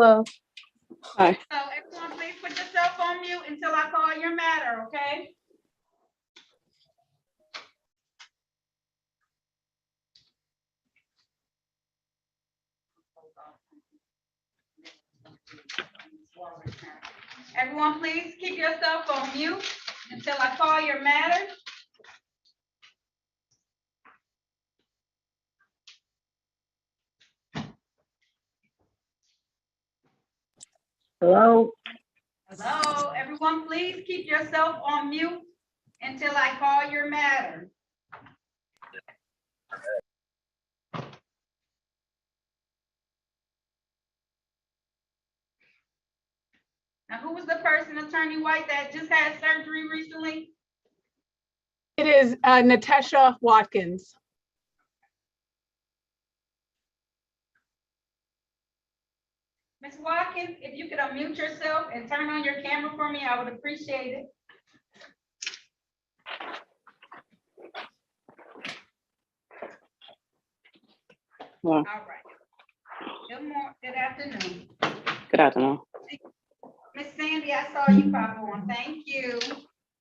Hello. Hi. So everyone, please put yourself on mute until I call your matter, okay? Everyone, please keep yourself on mute until I call your matter. Hello. Hello, everyone, please keep yourself on mute until I call your matter. Now, who was the person, Attorney White, that just had surgery recently? It is Natasha Watkins. Ms. Watkins, if you could unmute yourself and turn on your camera for me, I would appreciate it. Well, All right. Good afternoon. good afternoon. Miss Sandy, I saw you pop on. Thank you.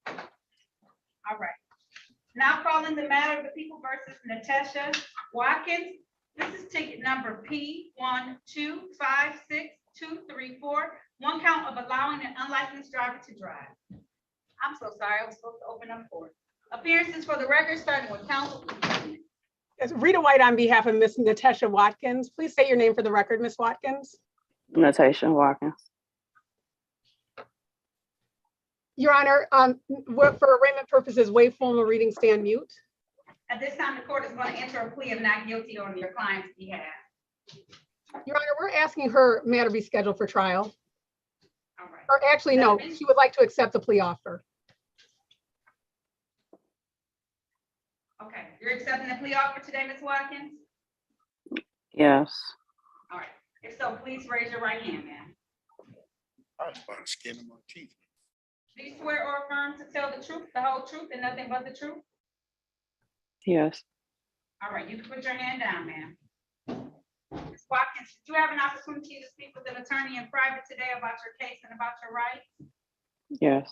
All right. Now calling the matter of the people versus Natasha Watkins. This is ticket number P1256234. One count of allowing an unlicensed driver to drive. I'm so sorry. I was supposed to open up court. Appearances for the record, starting with counsel. Yes, Rita White on behalf of Miss Natasha Watkins. Please say your name for the record, Miss Watkins. Natasha Watkins. Your Honor, for arraignment purposes, waive formal reading, stand mute. At this time, the court is going to enter a plea of not guilty on your client's behalf. Your Honor, we're asking her matter be scheduled for trial. All right. Or actually, no, she would like to accept the plea offer. Okay, you're accepting the plea offer today, Ms. Watkins? Yes. All right. If so, please raise your right hand, ma'am. I was about to skin my teeth. Do you swear or affirm to tell the truth, the whole truth, and nothing but the truth? Yes. All right, you can put your hand down, ma'am. Ms. Watkins, did you have an opportunity to speak with an attorney in private today about your case and about your rights? Yes.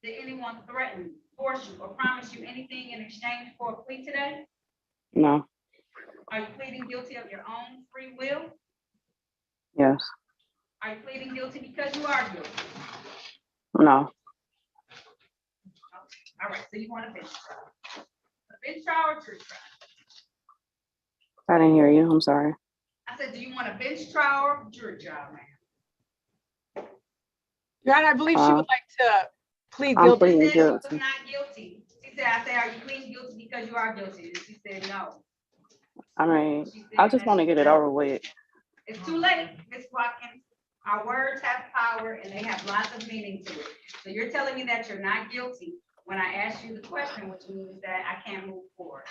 Did anyone threaten, force you, or promise you anything in exchange for a plea today? No. Are you pleading guilty of your own free will? Yes. Are you pleading guilty because you are guilty? No. All right, so you want a bench trial. A bench trial or jury trial? I didn't hear you. I'm sorry. I said, do you want a bench trial or jury trial, ma'am? Your Honor, I believe she would like to plead I'm guilty. pleading She said she was guilty. not guilty. She said, I said, are you pleading guilty because you are guilty? And she said, no. I mean, She said I just that want to she- get it over with. It's too late, Ms. Watkins. Our words have power and they have lots of meaning to it. So you're telling me that you're not guilty when I ask you the question, which means that I can't move forward.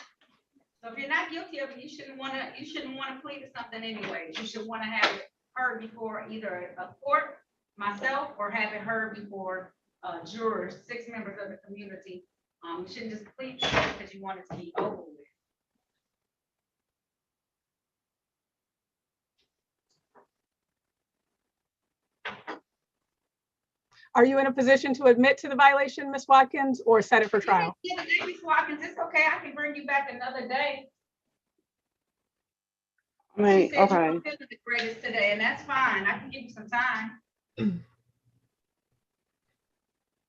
So if you're not guilty of it, you shouldn't want to plead to something anyway. You should want to have it heard before either a court, myself, or have it heard before jurors, 6 members of the community. You shouldn't just plead because you want it to be over with. Are you in a position to admit to the violation, Ms. Watkins, or set it for trial? Yeah, Ms. Watkins, it's okay. I can bring you back another day. I mean, She said you okay. weren't feeling the greatest today, and that's fine. I can give you some time.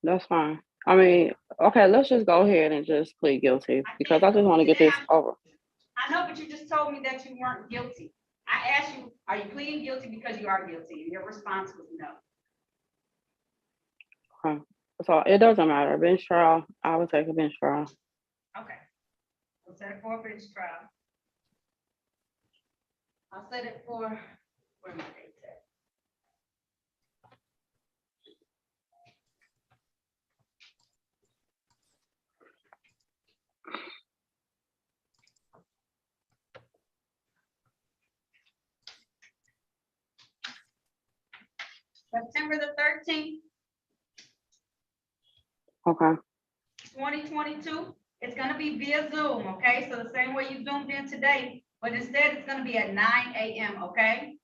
That's fine. I mean, okay, let's just go ahead and just plead guilty because I just want to get this over. I know, but you just told me that you weren't guilty. I asked you, are you pleading guilty because you are guilty? And your response was no. Okay. So it doesn't matter. Bench trial, I would take a bench trial. Okay. We'll set it for a bench trial. I'll set it for, where my date's at? September the 13th, Okay. 2022. It's gonna be via Zoom, okay? So the same way you zoomed in today, but instead it's gonna be at 9 a.m., okay?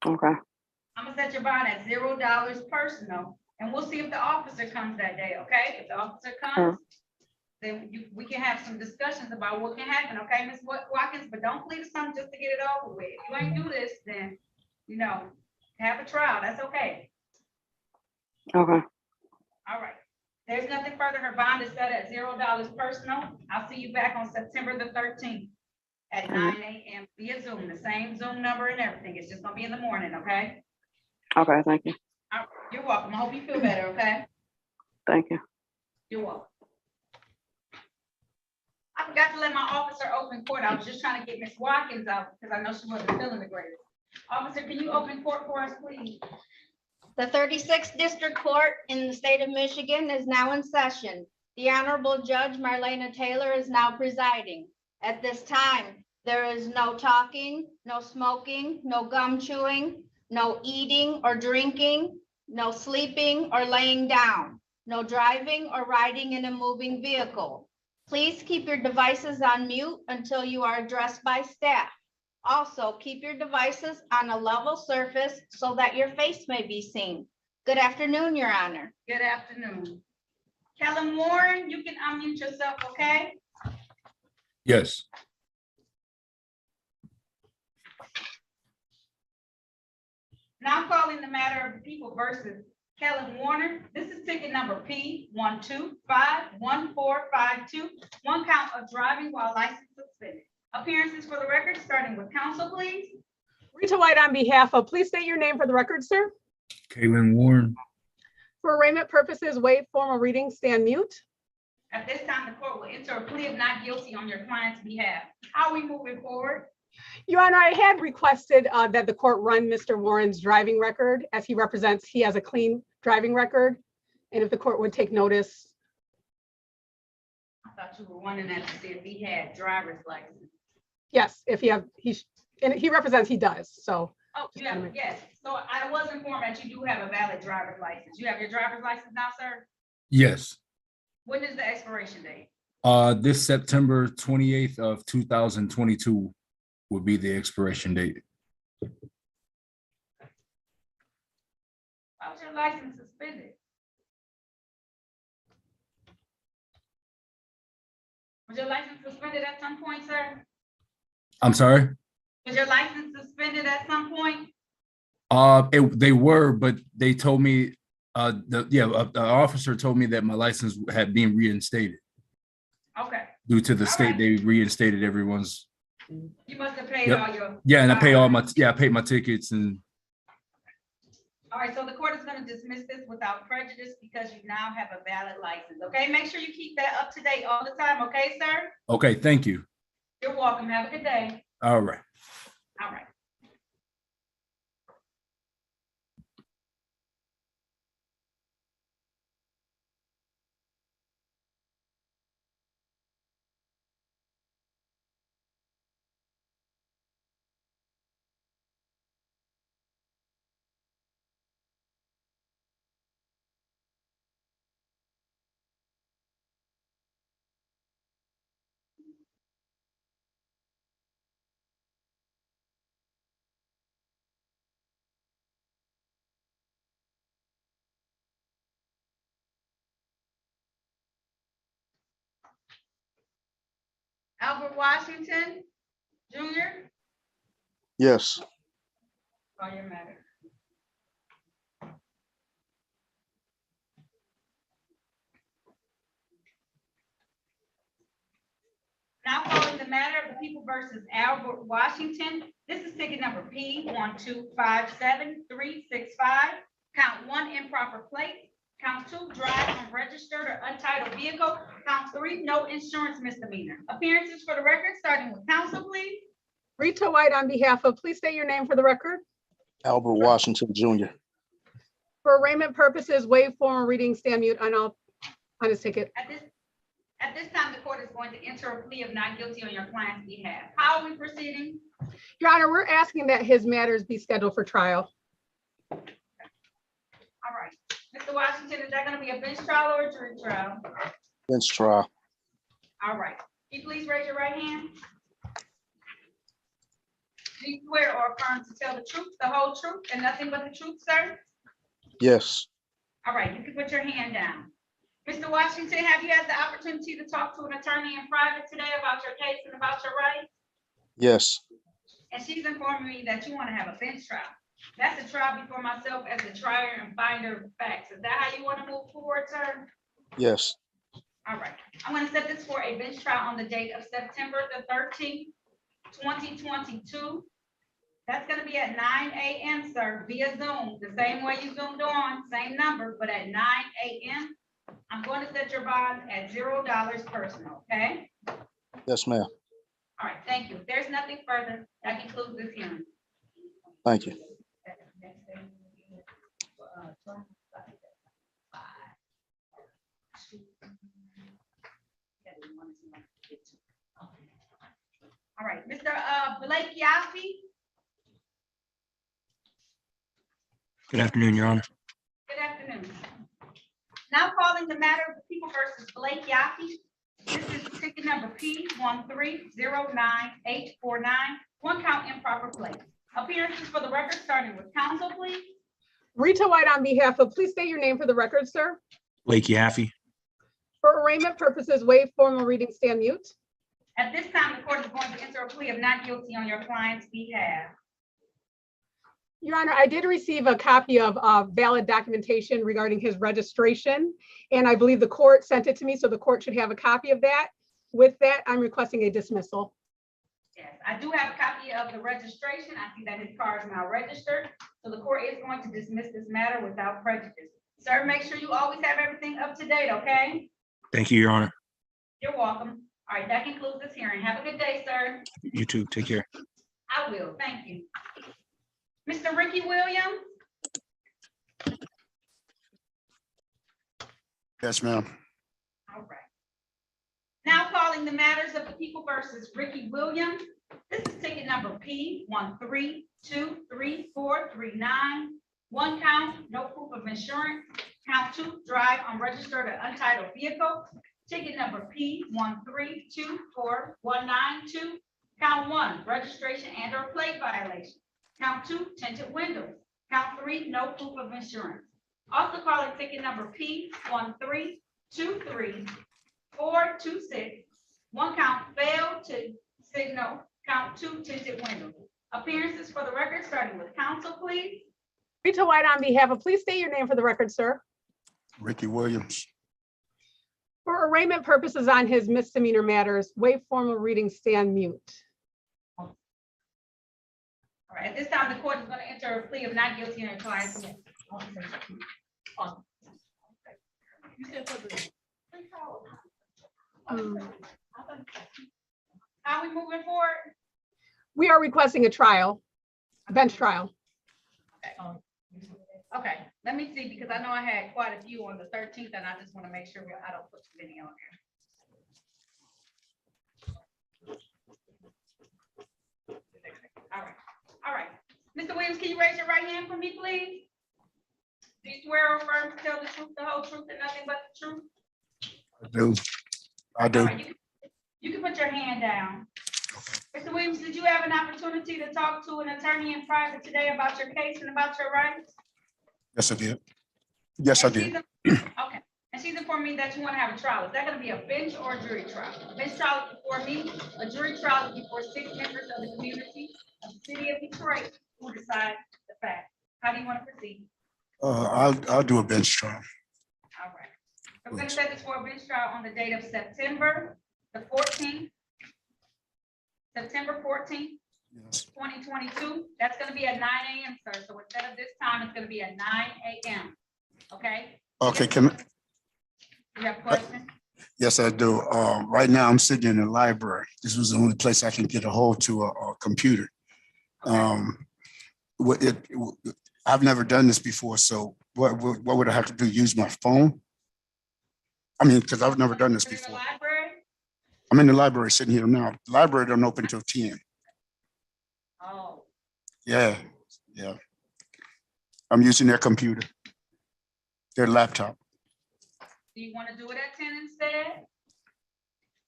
Okay. I'm gonna set your bond at $0 personal, and we'll see if the officer comes that day, okay? If the officer comes, then we can have some discussions about what can happen, okay, Ms. Watkins? But don't plead something just to get it over with. If you ain't do this, then, you know, have a trial, that's okay. Okay. All right. There's nothing further. Her bond is set at $0 personal. I'll see you back on September the 13th at 9 a.m. via Zoom, the same Zoom number and everything. It's just gonna be in the morning, okay? Okay, thank you. All right. You're welcome. I hope you feel better, okay? Thank you. You're welcome. I forgot to let my officer open court. I was just trying to get Ms. Watkins out because I know she wasn't feeling the greatest. Officer, can you open court for us, please? The 36th District Court in the state of Michigan is now in session. The Honorable Judge Marlena Taylor is now presiding. At this time, there is no talking, no smoking, no gum chewing, no eating or drinking, no sleeping or laying down, no driving or riding in a moving vehicle. Please keep your devices on mute until you are addressed by staff. Also, keep your devices on a level surface so that your face may be seen. Good afternoon, Your Honor. Good afternoon. Kellen Warren, you can unmute yourself, okay? Yes. Now calling the matter of the people versus Kellen Warner. This is ticket number P1251452, one count of driving while license suspended. Appearances for the record, starting with counsel, please. Rita White on behalf of, please state your name for the record, sir. Kaylin Warren. For arraignment purposes, waive formal reading, stand mute. At this time, the court will enter a plea of not guilty on your client's behalf. How are we moving forward? Your Honor, I had requested that the court run Mr. Warren's driving record as he has a clean driving record. And if the court would take notice. I thought you were wanting that to see if he had driver's license. Yes, if he represents, he does, so. Oh, you have, yes. So I was informed that you do have a valid driver's license. You have your driver's license now, sir? Yes. When is the expiration date? This September 28th of 2022 would be the expiration date. Why was your license suspended? Was your license suspended at some point, sir? I'm sorry. Was your license suspended at some point? They were, but they told me, the officer told me that my license had been reinstated Okay. due to the All state. right. They reinstated everyone's. You must have paid Yep. all your. Yeah, and I pay all my, I paid my tickets and. All right, so the court is going to dismiss this without prejudice because you now have a valid license, okay? Make sure you keep that up to date all the time, okay, sir? Okay, thank you. You're welcome. Have a good day. All right. All right. Albert Washington Jr. Yes. Call your matter. Now calling the matter of the people versus Albert Washington. This is ticket number P1257365. Count 1, improper plate. Count 2, drive unregistered or untitled vehicle. Count 3, no insurance misdemeanor. Appearances for the record, starting with counsel, please. Rita White on behalf of, please state your name for the record. Albert Washington Jr. For arraignment purposes, waive formal reading, stand mute on his ticket. At this time, the court is going to enter a plea of not guilty on your client's behalf. How are we proceeding? Your Honor, we're asking that his matters be scheduled for trial. All right. Mr. Washington, is that going to be a bench trial or a jury trial? Bench trial. All right. Can you please raise your right hand? Do you swear or affirm to tell the truth, the whole truth, and nothing but the truth, sir? Yes. All right, you can put your hand down. Mr. Washington, have you had the opportunity to talk to an attorney in private today about your case and about your rights? Yes. And she's informed me that you want to have a bench trial. That's a trial before myself as the trier and finder of facts. Is that how you want to move forward, sir? Yes. All right, I'm going to set this for a bench trial on the date of September the 13th, 2022. That's going to be at 9 a.m., sir, via Zoom, the same way you zoomed on, same number, but at 9 a.m. I'm going to set your bond at $0 personal, okay? Yes, ma'am. All right, thank you. If there's nothing further, that concludes this hearing. Thank you. All right, Mr. Blake Yaffe. Good afternoon, Your Honor. Good afternoon. Now calling the matter of the people versus Blake Yaffe. This is ticket number P1309849, one count improper plate. Appearances for the record, starting with counsel, please. Rita White on behalf of, please state your name for the record, sir. Blake Yaffe. For arraignment purposes, waive formal reading, stand mute. At this time, the court is going to enter a plea of not guilty on your client's behalf. Your Honor, I did receive a copy of valid documentation regarding his registration, and I believe the court sent it to me, so the court should have a copy of that. With that, I'm requesting a dismissal. Yes, I do have a copy of the registration. I see that his car is now registered, so the court is going to dismiss this matter without prejudice. Sir, make sure you always have everything up to date, okay? Thank you, Your Honor. You're welcome. All right, that concludes this hearing. Have a good day, sir. You too. Take care. I will, thank you. Mr. Ricky Williams? Yes, ma'am. All right. Now calling the matters of the people versus Ricky Williams. This is ticket number P1323439. One count, no proof of insurance. Count 2, drive unregistered or untitled vehicle. Ticket number P1324192. Count 1, registration and or plate violation. Count 2, tinted windows. Count 3, no proof of insurance. Also calling ticket number P1323426. One count, failed to signal. Count 2, tinted windows. Appearances for the record, starting with counsel, please. Rita White on behalf of, please state your name for the record, sir. Ricky Williams. For arraignment purposes on his misdemeanor matters, waive formal reading, stand mute. All right, at this time, the court is going to enter a plea of not guilty on your client's. How are we moving forward? We are requesting a trial, a bench trial. Okay, let me see, because I know I had quite a few on the 13th, and I just want to make sure I don't put too many on here. All right. Mr. Williams, can you raise your right hand for me, please? Do you swear or affirm to tell the truth, the whole truth, and nothing but the truth? I do. I do. All right, you can put your hand down. Mr. Williams, did you have an opportunity to talk to an attorney in private today about your case and about your rights? Yes, I did. Yes, I And did. Okay, and she's informed me that you want to have a trial. Is that going to be a bench or a jury trial? A bench trial is before me, a jury trial is before 6 members of the community of the city of Detroit who decide the fact. How do you want to proceed? I'll do a bench trial. All right. So we're going to set this for a bench trial on the date of September the 14th. September 14th, Yes. 2022. That's going to be at 9 a.m., sir. So instead of this time, it's going to be at 9 a.m. Okay? Okay, You have a question? yes, I do. Right now I'm sitting in the library. This was the only place I can get a hold to a computer. I've never done this before, so what would I have to do? Use my phone? I mean, because I've never done this You're in the before. library? I'm in the library sitting here now. The library don't open till 10. Oh, Yeah. I'm using their computer, their laptop. do you want to do it at 10 instead?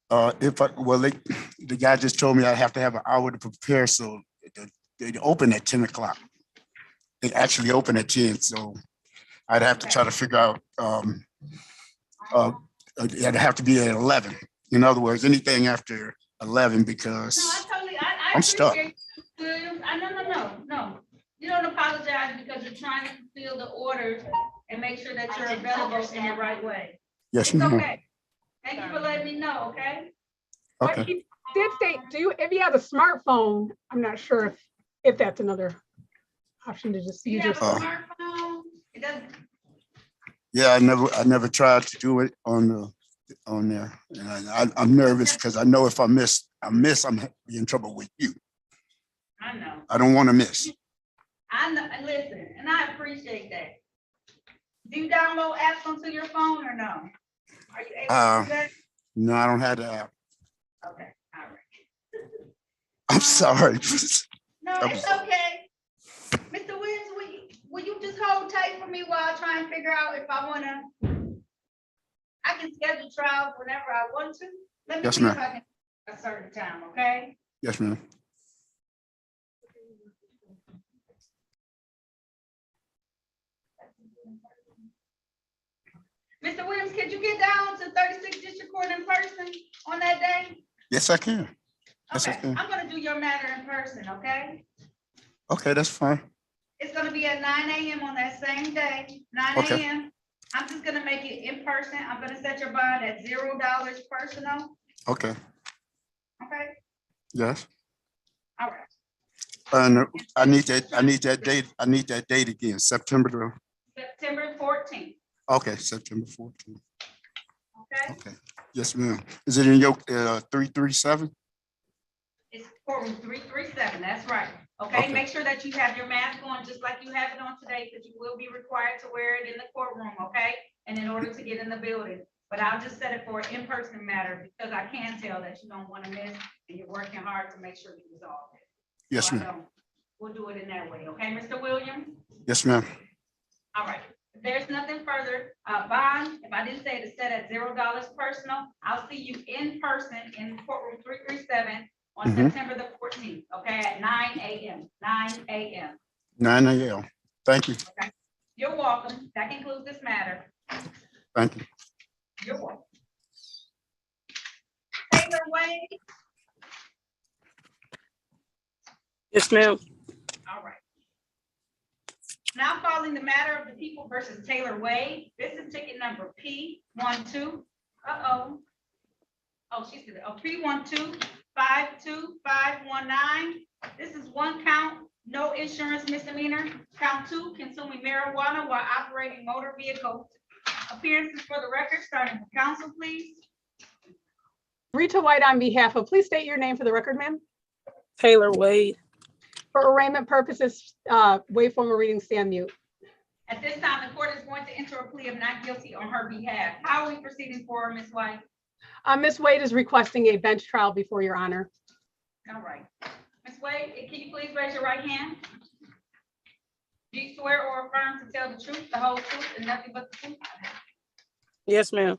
The guy just told me I have to have an hour to prepare, so they open at 10 o'clock. They actually open at 10, so I'd have to try to figure out, it'd have to be at 11. In other words, anything after 11, No, because I totally, I I'm stuck. appreciate you, Williams. No. You don't apologize because you're trying to fulfill the orders and make sure that you're available in the right way. yes, It's ma'am. okay. Thank you for letting me know, okay? But Okay. he did state, if he has a smartphone, I'm not sure if that's another option to just Do you use have your. a smartphone? It doesn't, Yeah, I never tried to do it on there. And I'm nervous because I know if I miss, I'm be in trouble with you. I know. I don't want to miss. I know, and listen, and I appreciate that. Do you download apps onto your phone or no? Are you able to do that? No, I don't have the app. Okay, all right. I'm sorry. No, it's okay. Mr. Williams, will you just hold tight for me while I try and figure out if I wanna, I can schedule trials whenever I want to. Let me Yes, see if ma'am. I can, a certain time, okay? Yes, ma'am. Mr. Williams, could you get down to 36 District Court in person on that day? Yes, I can. Yes, I Okay, can. I'm gonna do your matter in person, okay? Okay, that's fine. It's gonna be at 9 a.m. on that same day, 9 Okay. a.m. I'm just gonna make it in person. I'm gonna set your bond at $0 personal, Okay, okay? yes. All right. And I need that date again, September, September 14th, okay, September 14th. okay? Okay, yes, ma'am. Is it in your 337? It's courtroom 337, that's right. Okay, Okay. make sure that you have your mask on just like you have it on today, because you will be required to wear it in the courtroom, okay? And in order to get in the building, but I'll just set it for an in-person matter because I can tell that you don't want to miss and you're working hard to make sure you resolve it. Yes, So I ma'am. don't- We'll do it in that way, okay, Mr. Williams? Yes, ma'am. All right, if there's nothing further, bond, if I didn't say to set at $0 personal, I'll see you in person in courtroom 337 on Mhm. September the 14th, okay, at 9 a.m., 9 a.m. 9 a.m. Thank you, You're welcome. That concludes this matter. thank you. You're welcome. Taylor Wade, Yes, ma'am. all right. Now following the matter of the people versus Taylor Wade, this is ticket number P12, oh, she's gonna, P12-52519. This is one count, no insurance misdemeanor. Count 2, consuming marijuana while operating motor vehicle. Appearances for the record, starting with counsel, please. Rita White on behalf of, please state your name for the record, ma'am. Taylor Wade. For arraignment purposes, wait for my reading, stand mute. At this time, the court is going to enter a plea of not guilty on her behalf. How are we proceeding for Ms. White? Ms. Wade is requesting a bench trial before your honor. All right. Ms. Wade, can you please raise your right hand? Do you swear or affirm to tell the truth, the whole truth, and nothing but the truth? Yes, ma'am.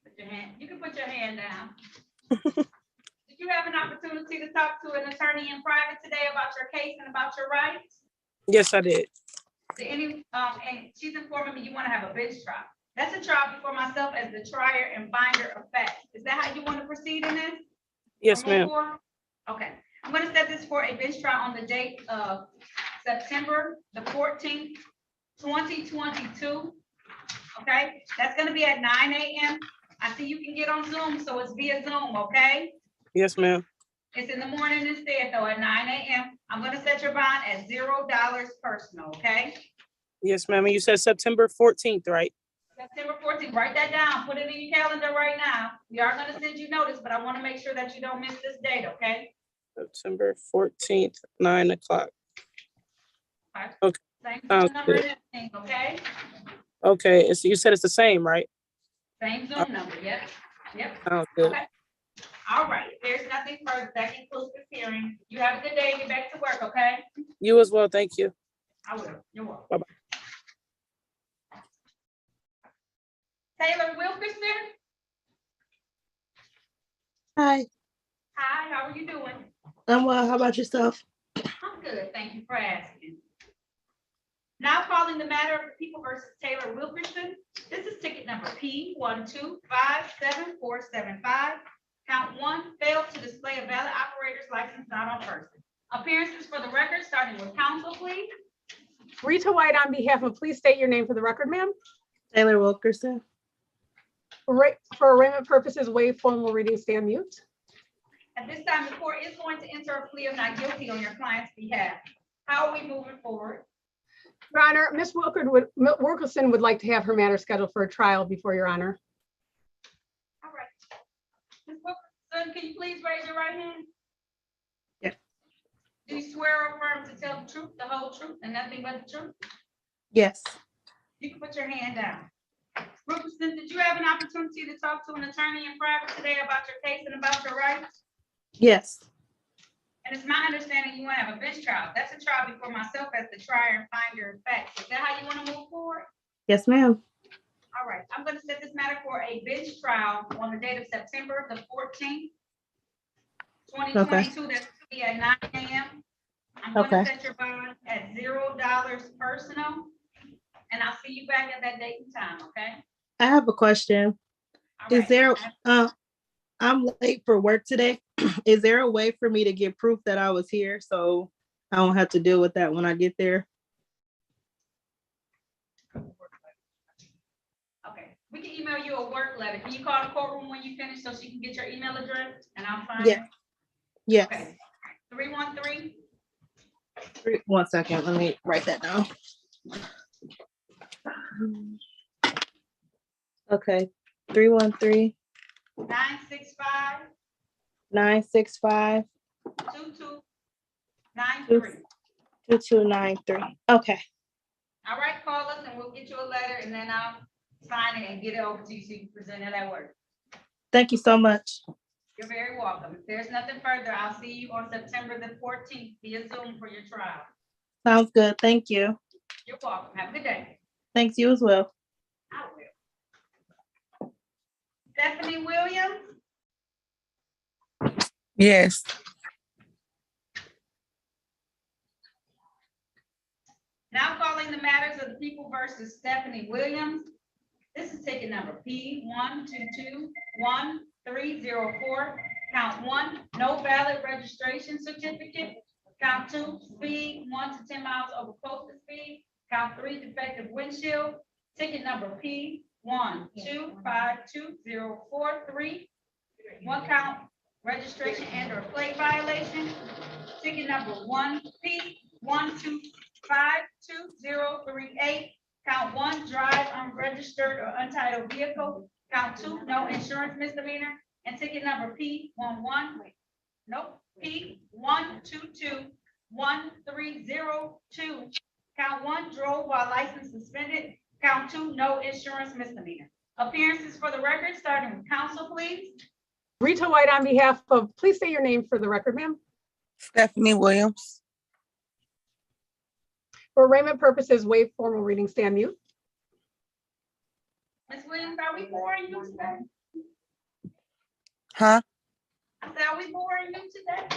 Put your hand, you can put your hand down. Did you have an opportunity to talk to an attorney in private today about your case and about your rights? Yes, I did. Did any, and she's informing me you want to have a bench trial. That's a trial before myself as the trier and binder of facts. Is that how you want to proceed in this? Yes, Or move ma'am. forward? Okay, I'm gonna set this for a bench trial on the date of September the 14th, 2022. Okay, that's gonna be at 9 a.m. I see you can get on Zoom, so it's via Zoom, okay? Yes, ma'am. It's in the morning instead, though, at 9 a.m. I'm gonna set your bond at $0 personal, okay? Yes, ma'am. And you said September 14th, right? September 14th, write that down, put it in your calendar right now. We are gonna send you notice, but I wanna make sure that you don't miss this date, okay? September 14th, 9 o'clock. Same Sounds Zoom number good. and everything, okay? Okay, and so you said it's the same, right? Same Zoom number, yep, yep. Sounds good. Okay. All right, if there's nothing further, that concludes this hearing. You have a good day, get back to work, okay? You as well. Thank you. I will, you're welcome. Bye-bye. Taylor Wilkerson, Hi, hi, how are you doing? I'm well. How about yourself? I'm good. good. Thank you for asking. Now calling the matter of People versus Taylor Wilkerson. This is ticket number P 1257475. Count one, failed to display a valid operator's license not on person. Appearances for the record, starting with counsel, please. Rita White on behalf of, please state your name for the record, ma'am. Taylor Wilkerson. For arraignment purposes, waive formal reading, stand mute. At this time, the court is going to enter a plea of not guilty on your client's behalf. How are we moving forward? Your Honor, Ms. Wilkerson would like to have her matter scheduled for a trial before Your Honor. All right. Ms. Wilkerson, can you please raise your right hand? Yes. Do you swear or affirm to tell the truth, the whole truth, and nothing but the truth? Yes. You can put your hand down. Wilkerson, did you have an opportunity to talk to an attorney in private today about your case and about your rights? Yes. And it's my understanding you want to have a bench trial. That's a trial before myself as the trier and finder of facts. Is that how you want to move forward? Yes, ma'am. All right, I'm going to set this matter for a bench trial on the date of September the 14th, 2022. That's gonna be at 9 a.m. I'm going to set your bond at $0 personal, and I'll see you back at that date and time, okay? I have a question. All Is right. there, I'm late for work today. Is there a way for me to get proof that I was here so I don't have to deal with that when I get there? Okay, we can email you a work letter. Can you call the courtroom when you finish so she can get your email address and I'll find Yeah. it? Yes. Okay. 313. 1 second, let me write that down. Okay, 313 965 965 2293. 2293. Okay, All right, call us and we'll get you a letter and then I'll sign it and get it over to you so you can present it at work. thank you so much. You're very welcome. If there's nothing further, I'll see you on September the 14th via Zoom for your trial. Sounds good. Thank you. You're welcome. Have a good day. Thanks, you as well. I will. Stephanie Williams. Yes. Now calling the matters of the People versus Stephanie Williams. This is ticket number P 1221304. Count one, no valid registration certificate. Count two, speed 1 to 10 miles over posted speed. Count three, defective windshield. Ticket number P 1252043. One count, registration and or plate violation. Ticket number one P 1252038. Count one, drive unregistered or untitled vehicle. Count two, no insurance misdemeanor. And ticket number P 122132. Count one, drove while license suspended. Count two, no insurance misdemeanor. Appearances for the record, starting with counsel, please. Rita White on behalf of, please say your name for the record, ma'am. Stephanie Williams. For arraignment purposes, waive formal reading, stand mute. Ms. Williams, are we boring you today? Huh? I said, are we boring you today?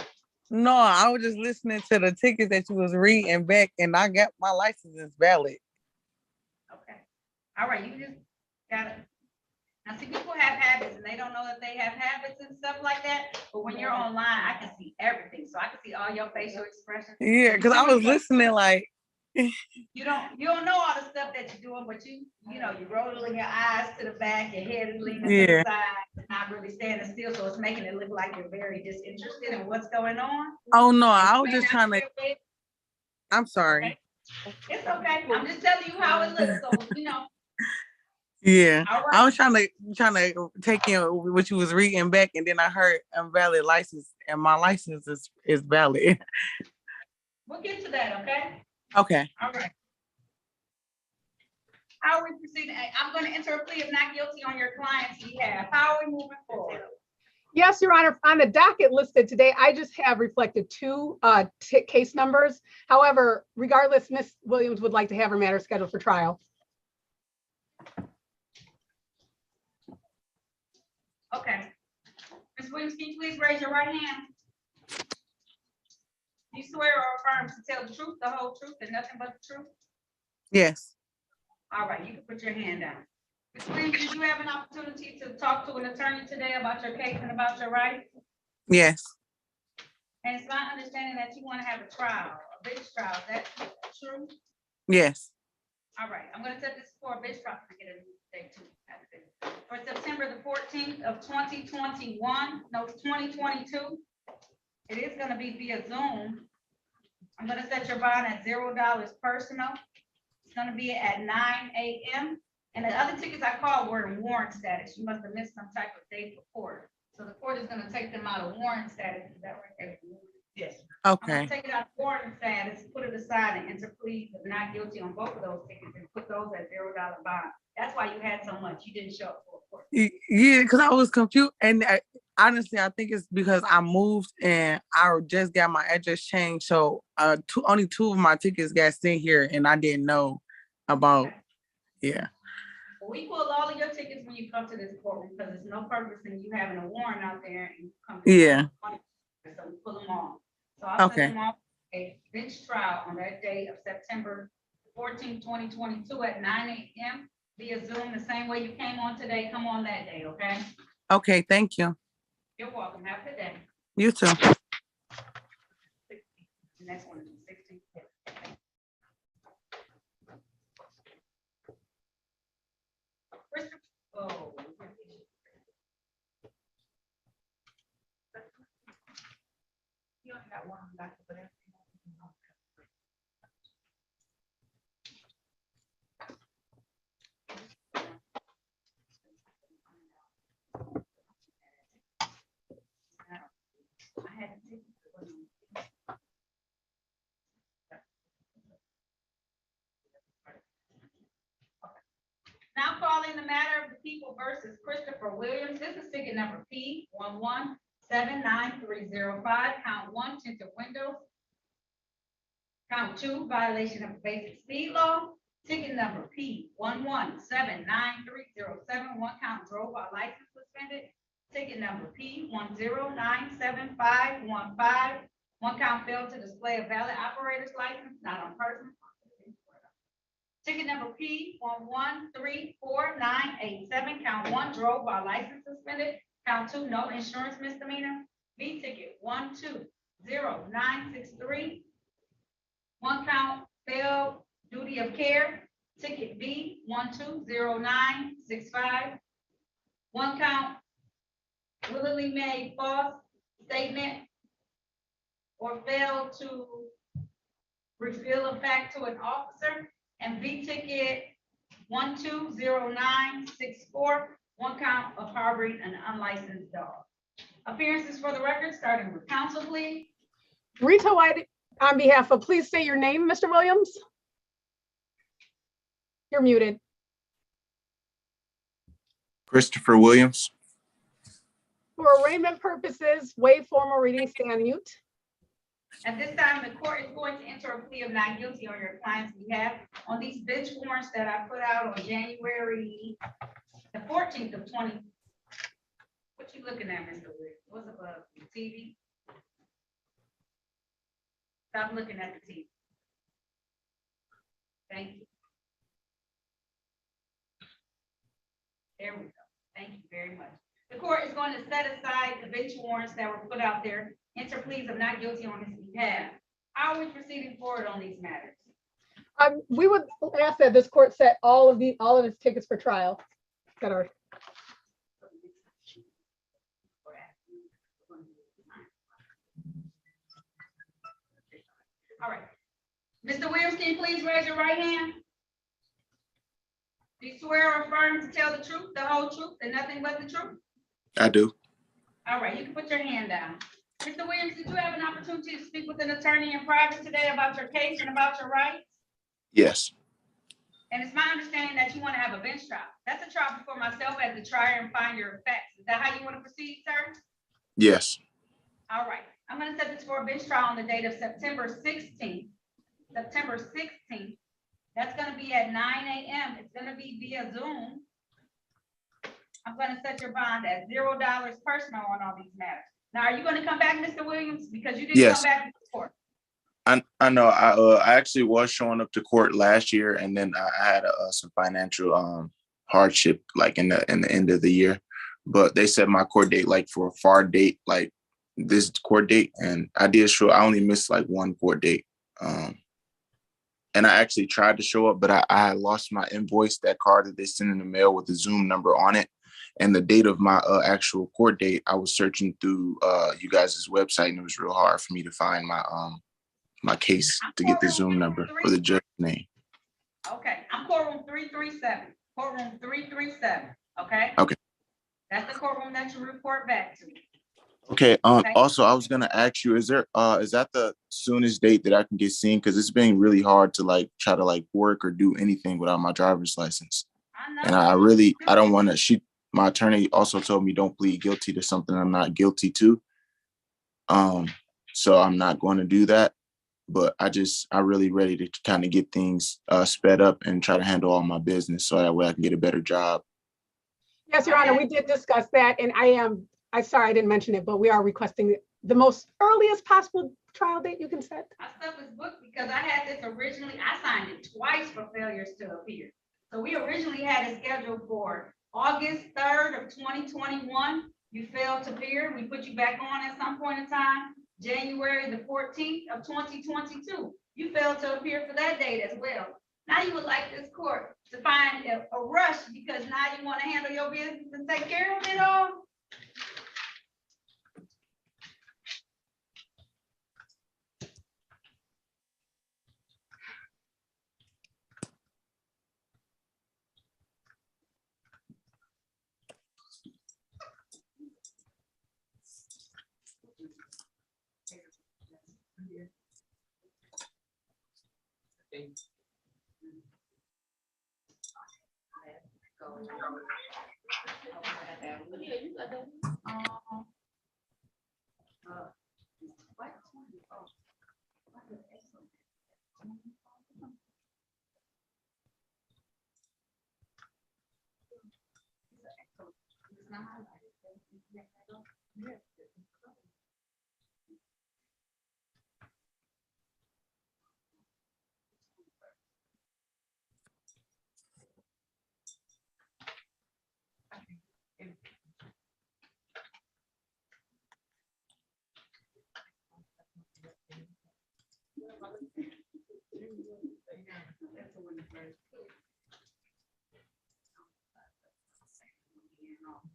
No, I was just listening to the tickets that you was reading back and I got my license is valid. Okay. All right, you just gotta. Now, see, people have habits and they don't know that they have habits and stuff like that. But when you're online, I can see everything. So I can see all your facial expressions. Yeah, because I was listening like. You don't know all the stuff that you're doing, but you rolling your eyes to the back, your head is leaning to the side, not really standing still. So it's making it look like you're very disinterested in what's going on. Oh no, I was just trying to. I'm sorry. Okay. It's okay. I'm just telling you how it looks. So Yeah, All right. I was trying to take in what you was reading back, and then I heard invalid license, and my license is valid. We'll get to that, okay? Okay. All right. How are we proceeding? I'm going to enter a plea of not guilty on your client's behalf. How are we moving forward? Yes, Your Honor, on the docket listed today, I just have reflected two case numbers. However, regardless, Ms. Williams would like to have her matter scheduled for trial. Okay. Ms. Williams, can you please raise your right hand? Do you swear or affirm to tell the truth, the whole truth, and nothing but the truth? Yes, All right, you can put your hand down. Ms. Williams, did you have an opportunity to talk to an attorney today about your case and about your rights? yes, And it's my understanding that you want to have a trial, a bench trial. Is that true? yes. All right, I'm gonna set this for a bench trial. I get a new date too. For September the 14th of 2021, no, 2022. It is gonna be via Zoom. I'm gonna set your bond at $0 personal. It's gonna be at 9 a.m. And the other tickets I called were in warrant status. You must have missed some type of date for court. So the court is gonna take them out of warrant status. Is that right? Yes. I'm Okay, gonna take it out of warrant status, put it aside and enter plea of not guilty on both of those tickets and put those at $0 bond. That's why you had so much. You didn't show up for court. yeah, because I was confused, and honestly, I think it's because I moved and I just got my address changed, so only two of my tickets got sent here, and I didn't know about. Yeah, Well, we pull all of your tickets when you come to this courtroom because there's no purpose in you having a warrant out there and you come. to Yeah. court. So we pull them all. So I'll set Okay. them off a bench trial on that day of September 14, 2022 at 9 a.m. via Zoom, the same way you came on today, come on that day, okay? Okay, thank you. You're welcome. Have a good day. You too. Next one is 16. Christopher, oh. You only got one, Dr. but everything else is I had to take it. Now calling the matter of the people versus Christopher Williams. This is ticket number P 11799305. Count 1, tinted windows. Count 2, violation of basic speed law. Ticket number P 11799307. One count drove while license suspended. Ticket number P 10975515. One count failed to display a valid operator's license, not on person. Ticket number P 11344987. Count 1, drove while license suspended. Count 2, no insurance misdemeanor. B ticket 120963. One count failed duty of care. Ticket B 120965. One count willingly made false statement or failed to reveal a fact to an officer. And B ticket 120964. One count of harboring an unlicensed dog. Appearances for the record, starting with counsel, please. Rita White, on behalf of, please say your name, Mr. Williams. You're muted. Christopher Williams. For arraignment purposes, waive formal reading, stand mute. At this time, the court is going to enter a plea of not guilty on your client's behalf on these bench warrants that I put out on January the 14th of 20. What you looking at, Mr. Wick? What's above the TV? Stop looking at the TV. Thank you. There we go. Thank you very much. The court is going to set aside the bench warrants that were put out there, enter pleas of not guilty on his behalf. How are we proceeding forward on these matters? We would ask that this court set all of its tickets for trial that are. All right. Mr. Williams, can you please raise your right hand? Do you swear or affirm to tell the truth, the whole truth, and nothing but the truth? I do. All right, you can put your hand down. Mr. Williams, did you have an opportunity to speak with an attorney in private today about your case and about your rights? Yes. And it's my understanding that you want to have a bench trial. That's a trial before myself as the trier and finder of facts. Is that how you want to proceed, sir? Yes. All right, I'm going to set this for a bench trial on the date of September 16th. September 16th. That's going to be at 9 a.m. It's going to be via Zoom. I'm going to set your bond at $0 personal on all these matters. Now, are you going to come back, Mr. Williams? Because you didn't Yes. come back before. I know. I actually was showing up to court last year, and then I had some financial hardship like in the end of the year. But they set my court date like for a far date, like this court date, and I did show. I only missed like one court date. And I actually tried to show up, but I had lost my invoice, that card that they sent in the mail with the Zoom number on it. And the date of my actual court date, I was searching through you guys' website, and it was real hard for me to find my case to get the Zoom number or the judge's name. Okay, I'm courtroom 337, courtroom 337, okay? Okay. That's the courtroom that you report back to. Okay. Also, I was gonna ask you, is that the soonest date that I can get seen? Because it's been really hard to like try to like work or do anything without my driver's license. And I don't want to. My attorney also told me don't plead guilty to something I'm not guilty to. So I'm not going to do that. But I'm really ready to kind of get things sped up and try to handle all my business so that way I can get a better job. Yes, Your Honor, we did discuss that, and I'm sorry I didn't mention it, but we are requesting the most earliest possible trial date you can set. My stuff is booked because I had this originally, I signed it twice for failures to appear. So we originally had it scheduled for August 3rd of 2021. You failed to appear. We put you back on at some point in time, January the 14th of 2022. You failed to appear for that date as well. Now you would like this court to find a rush because now you want to handle your business and take care of it all?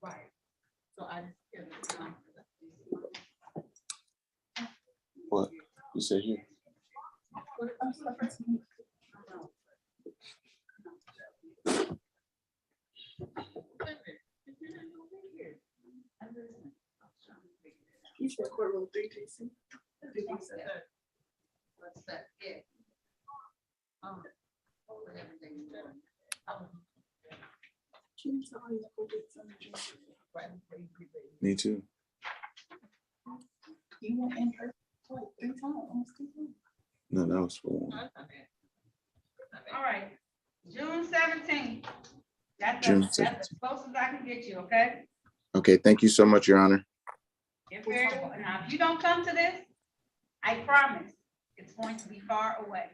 Right. So I What you said here? You said courtroom 336. What's that? Yeah. Me too. You went in her 3 times, almost 2 times. No, that was for one. All right, June 17th. That's June as close as I can get you, okay? Okay, thank you so much, Your Honor. Now, if you don't come to this, I promise it's going to be far away.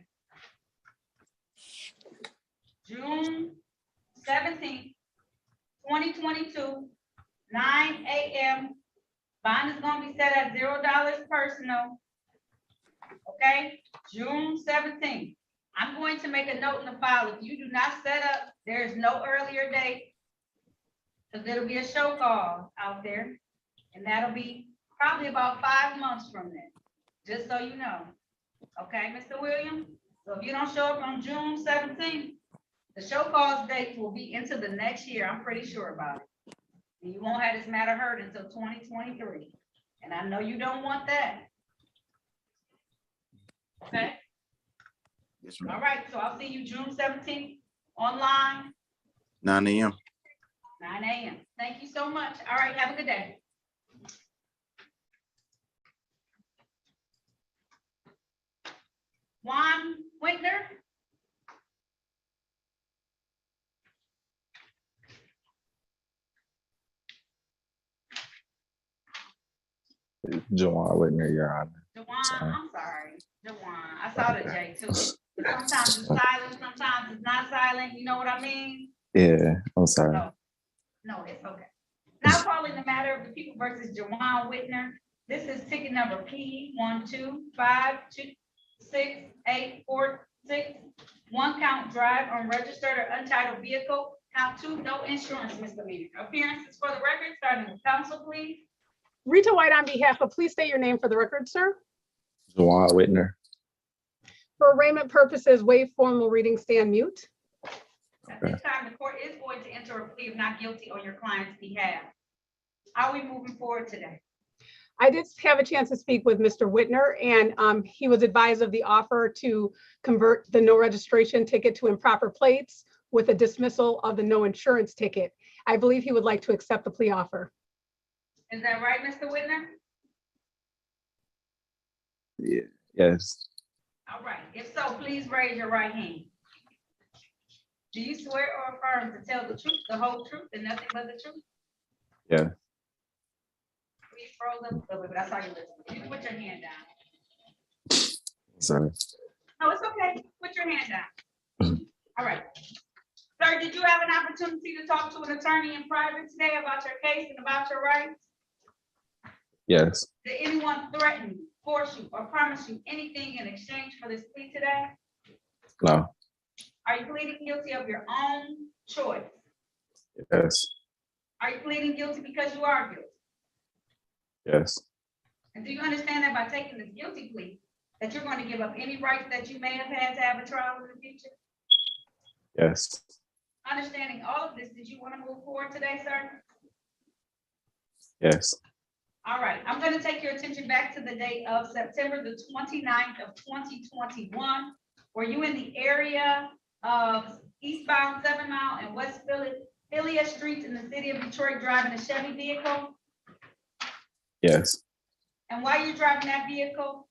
June 17th, 2022, 9 a.m. Bond is gonna be set at $0 personal. Okay, June 17th. I'm going to make a note in the file. If you do not set up, there is no earlier date. Because there'll be a show call out there. And that'll be probably about 5 months from then, just so you know. Okay, Mr. Williams? So if you don't show up on June 17th, the show cause date will be into the next year. I'm pretty sure about it. And you won't have this matter heard until 2023. And I know you don't want that. Okay? Yes, ma'am. All right, so I'll see you June 17th online, 9 a.m. 9 a.m. Thank you so much. All right, have a good day. Juan Whitner. Jawan Whitner, Your Honor. Jawan, Sorry. I'm sorry. Jawan. saw the J too. But sometimes it's silent, sometimes it's not silent. You know what I mean? Yeah, I'm sorry. No, it's okay. Now calling the matter of the people versus Jawan Whitner. This is ticket number P 125266846. One count drive unregistered or untitled vehicle. Count 2, no insurance misdemeanor. Appearances for the record, starting with counsel, please. Rita White on behalf of, please state your name for the record, sir. Juwan Whitner. For arraignment purposes, waive formal reading, stand mute. At this time, the court is going to enter a plea of not guilty on your client's behalf. How are we moving forward today? I did have a chance to speak with Mr. Whitner, and he was advised of the offer to convert the no registration ticket to improper plates with a dismissal of the no insurance ticket. I believe he would like to accept the plea offer. Is that right, Mr. Whitner? Yeah. Yes. All right, if so, please raise your right hand. Do you swear or affirm to tell the truth, the whole truth, and nothing but the truth? Yeah. Please roll up a little bit. I saw you listening. You can put your hand down. Sorry. No, it's okay. Put your hand down. All right. Sir, did you have an opportunity to talk to an attorney in private today about your case and about your rights? Yes. Did anyone threaten you, force you, or promise you anything in exchange for this plea today? No. Are you pleading guilty of your own choice? Yes. Are you pleading guilty because you are guilty? Yes. And do you understand that by taking this guilty plea, that you're going to give up any rights that you may have had to have a trial in the future? Yes. Understanding all of this, did you want to move forward today, sir? Yes. All right, I'm going to take your attention back to the date of September the 29th of 2021. Were you in the area of eastbound 7 Mile and West Philia Streets in the city of Detroit driving a Chevy vehicle? Yes. And while you're driving that vehicle,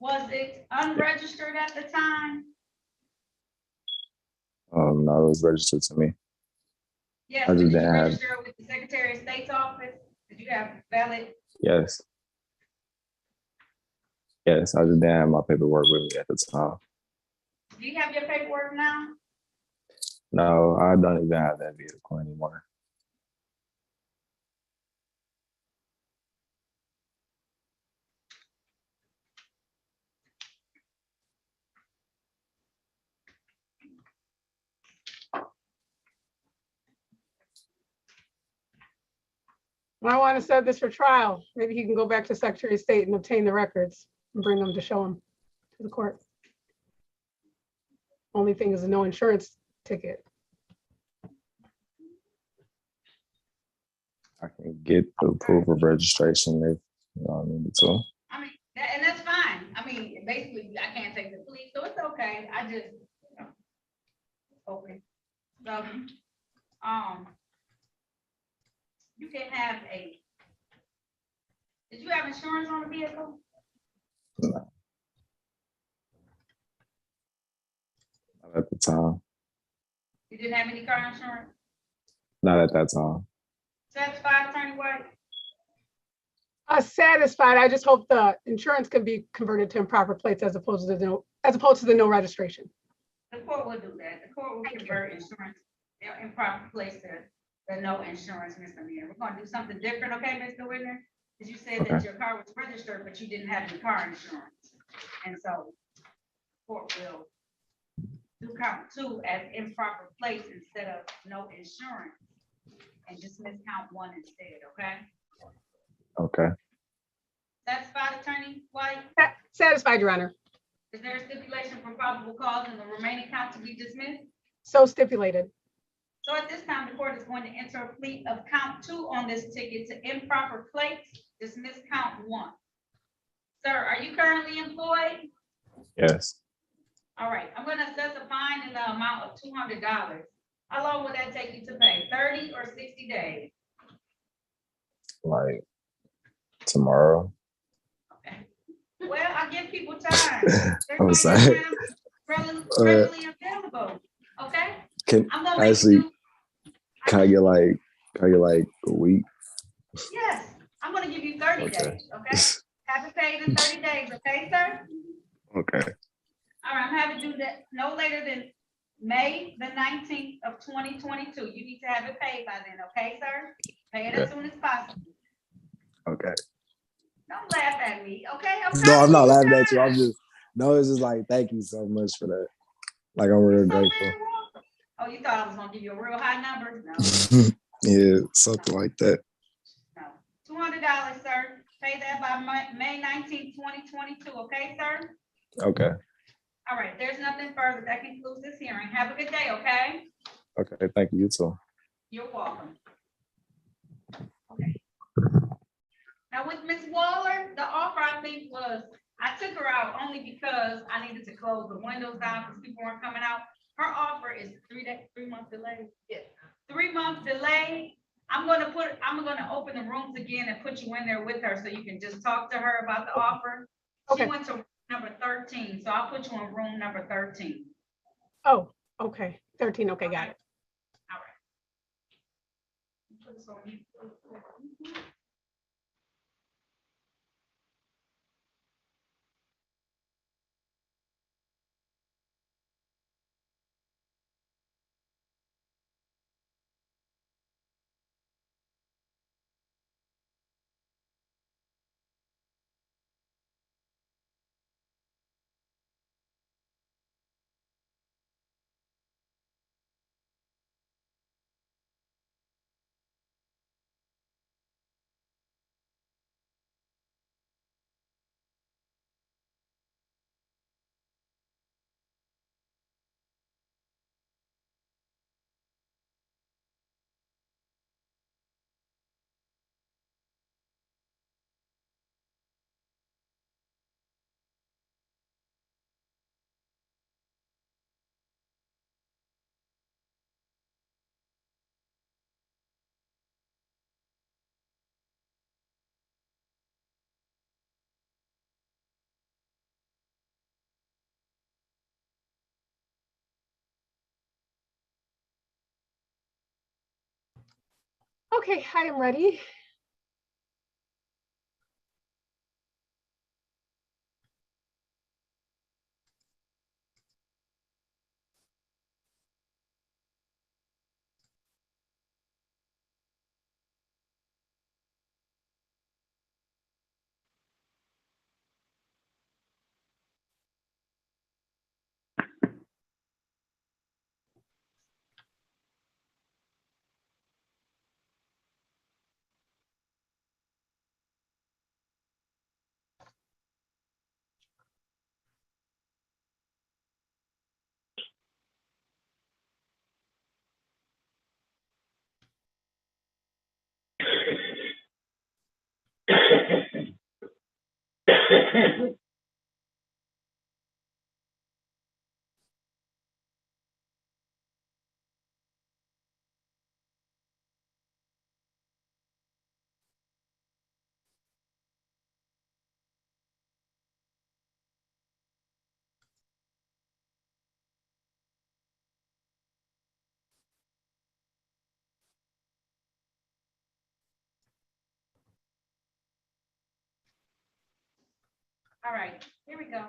was it unregistered at the time? No, it was registered to me. Yes, I but just did you didn't have- register it with the Secretary of State's office? Did you have valid? Yes. Yes, I just didn't have my paperwork with me at the time. Do you have your paperwork now? No, I don't even have that vehicle anymore. I want to set this for trial. Maybe he can go back to Secretary of State and obtain the records and bring them to show him to the court. Only thing is a no insurance ticket. I can get the proof of registration if I need to. I mean, and that's fine. I mean, basically, I can't take the plea, so it's okay. I just, okay. So, you can have did you have insurance on the vehicle? No. Not at the time. You didn't have any car insurance? Not at that time. Satisfied, Attorney White? Satisfied. I just hope the insurance can be converted to improper plates as opposed to the no registration. The court will do that. The court will convert insurance, improper place to the no insurance misdemeanor. We're gonna do something different, okay, Mr. Whitner? Because you said that your car was registered, but you didn't have your car insurance. And so court will do count 2 as improper place instead of no insurance and dismiss count 1 instead, okay? Okay. Satisfied, Attorney White? Satisfied, Your Honor. Is there a stipulation for probable cause and the remaining count to be dismissed? So stipulated. So at this time, the court is going to enter a plea of count 2 on this ticket to improper plates, dismiss count 1. Sir, are you currently employed? Yes. All right, I'm going to assess a fine in the amount of $200. How long will that take you to pay? 30 or 60 days? Like tomorrow. Okay. Well, I give people time. I'm sorry. Readily available. Okay. Can I'm gonna make actually you. can I get like a week? Yes, I'm gonna give you 30 Okay. days. Okay. Have it paid in 30 days. Okay, sir. Okay. due that no later than May the 19th of 2022. You need to have it paid by then, okay, sir? Pay it as soon as possible. Okay. Don't laugh at me, okay? No, I'm not laughing at you. trying. I'm just no, it's just like thank you so much for that. Like I'm real So very grateful. welcome. Oh, you thought I was gonna give you a real high number? No, Yeah, something like that. no. $200, sir. Pay that by May 19th, 2022, okay, sir? Okay. All right, there's nothing further. That concludes this hearing. Have a good day, okay? Okay, thank you. You too. You're welcome. Okay. Now with Ms. Waller, the offer I think was, I took her out only because I needed to close the windows down because people weren't coming out. Her offer is 3-month delay. Yeah. 3-month delay. I'm gonna open the rooms again and put you in there with her so you can just talk to her about the offer. She Okay. went to number 13, so I'll put you in room number 13. Oh, okay. 13. Okay, got it. All right. Put this on mute. Okay, I am ready. All right, here we go.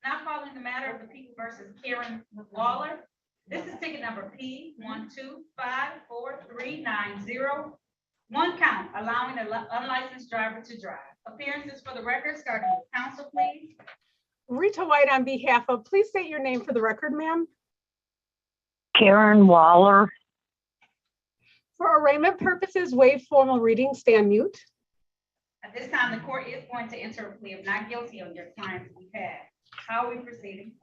Now following the matter of the people versus Karen Waller. This is ticket number P1254390. One count, allowing an unlicensed driver to drive. Appearances for the record, starting with counsel, please. Rita White on behalf of, please state your name for the record, ma'am. Karen Waller. For arraignment purposes, waive formal reading, stand mute. At this time, the court is going to enter a plea of not guilty on your client's behalf. How are we proceeding?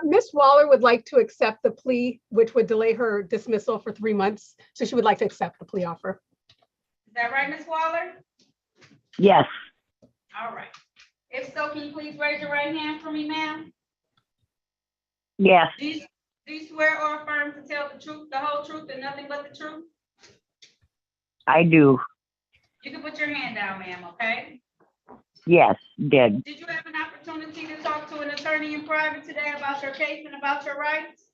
Ms. Waller would like to accept the plea, which would delay her dismissal for 3 months. So she would like to accept the plea offer. Is that right, Ms. Waller? Yes. All right. If so, can you please raise your right hand for me, ma'am? Yes. Do you swear or affirm to tell the truth, the whole truth, and nothing but the truth? I do. You can put your hand down, ma'am, okay? Yes, did. Did you have an opportunity to talk to an attorney in private today about your case and about your rights?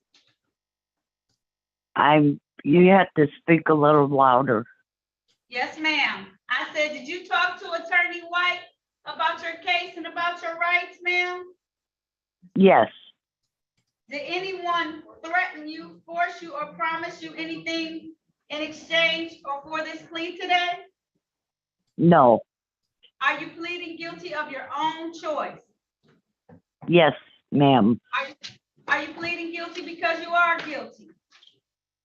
You have to speak a little louder. Yes, ma'am. I said, did you talk to Attorney White about your case and about your rights, ma'am? Yes. Did anyone threaten you, force you, or promise you anything in exchange or for this plea today? No. Are you pleading guilty of your own choice? Yes, ma'am. Are you pleading guilty because you are guilty?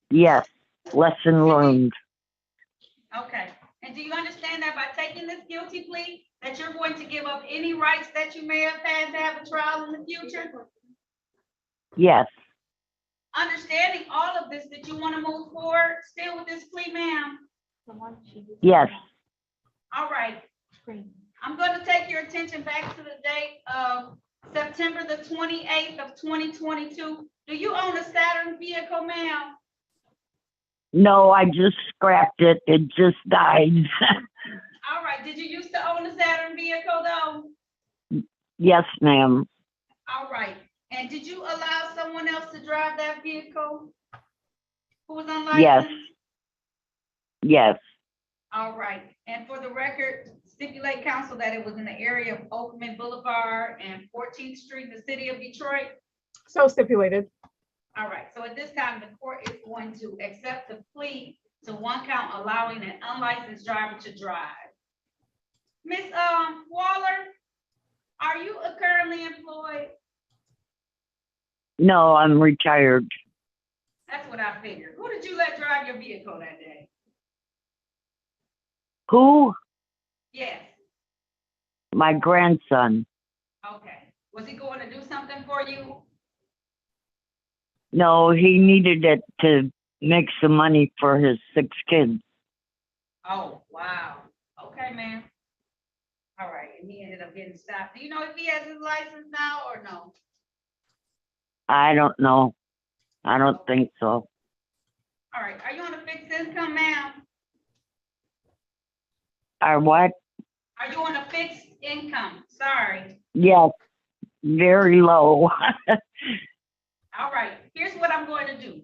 Yes. Lesson learned. Okay. And do you understand that by taking this guilty plea, that you're going to give up any rights that you may have had to have a trial in the future? Yes. Understanding all of this, that you want to move forward still with this plea, ma'am? Yes. All right. I'm going to take your attention back to the date of September the 28th of 2022. Do you own a Saturn vehicle, ma'am? No, I just scrapped it. It just died. All right. Did you used to own a Saturn vehicle though? Yes, ma'am. All right. And did you allow someone else to drive that vehicle who was unlicensed? Yes. Yes. All right. And for the record, stipulate counsel that it was in the area of Oakman Boulevard and 14th Street, the city of Detroit. So stipulated. All right. So at this time, the court is going to accept the plea to one count allowing an unlicensed driver to drive. Miss Waller, are you currently employed? No, I'm retired. That's what I figured. Who did you let drive your vehicle that day? Who? Yes. My grandson. Okay. Was he going to do something for you? No, he needed it to make some money for his 6 kids. Oh, wow. Okay, ma'am. All right. And he ended up getting stopped. Do you know if he has his license now or no? I don't know. I don't think so. All right. Are you on a fixed income, ma'am? Or what? Are you on a fixed income? Sorry. Yes. Very low. All right. Here's what I'm going to do.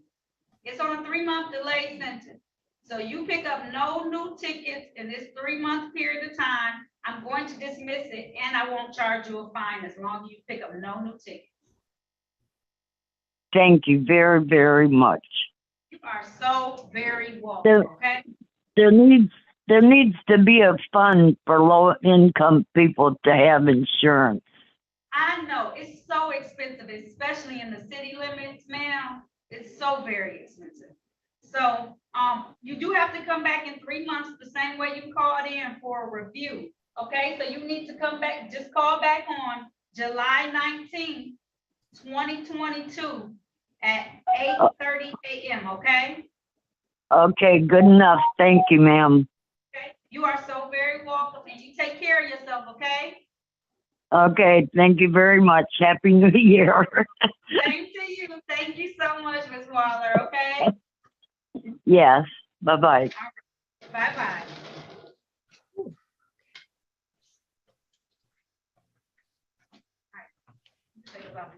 It's on a 3-month delay sentence. So you pick up no new tickets in this 3-month period of time. I'm going to dismiss it and I won't charge you a fine as long as you pick up no new tickets. Thank you very, very much. You are so very welcome, okay? There needs to be a fund for low income people to have insurance. I know, it's so expensive, especially in the city limits, ma'am. It's so very expensive. So, you do have to come back in 3 months, the same way you called in for a review, okay? So you need to come back, just call back on July 19th, 2022 at 8:30 a.m., okay? Okay, good enough. Thank you, ma'am. Okay, you are so very welcome, and you take care of yourself, okay? Okay, thank you very much. Happy New Year. Same to you. Thank you so much, Ms. Waller, okay? Yes, bye-bye. Bye-bye. All right. Think about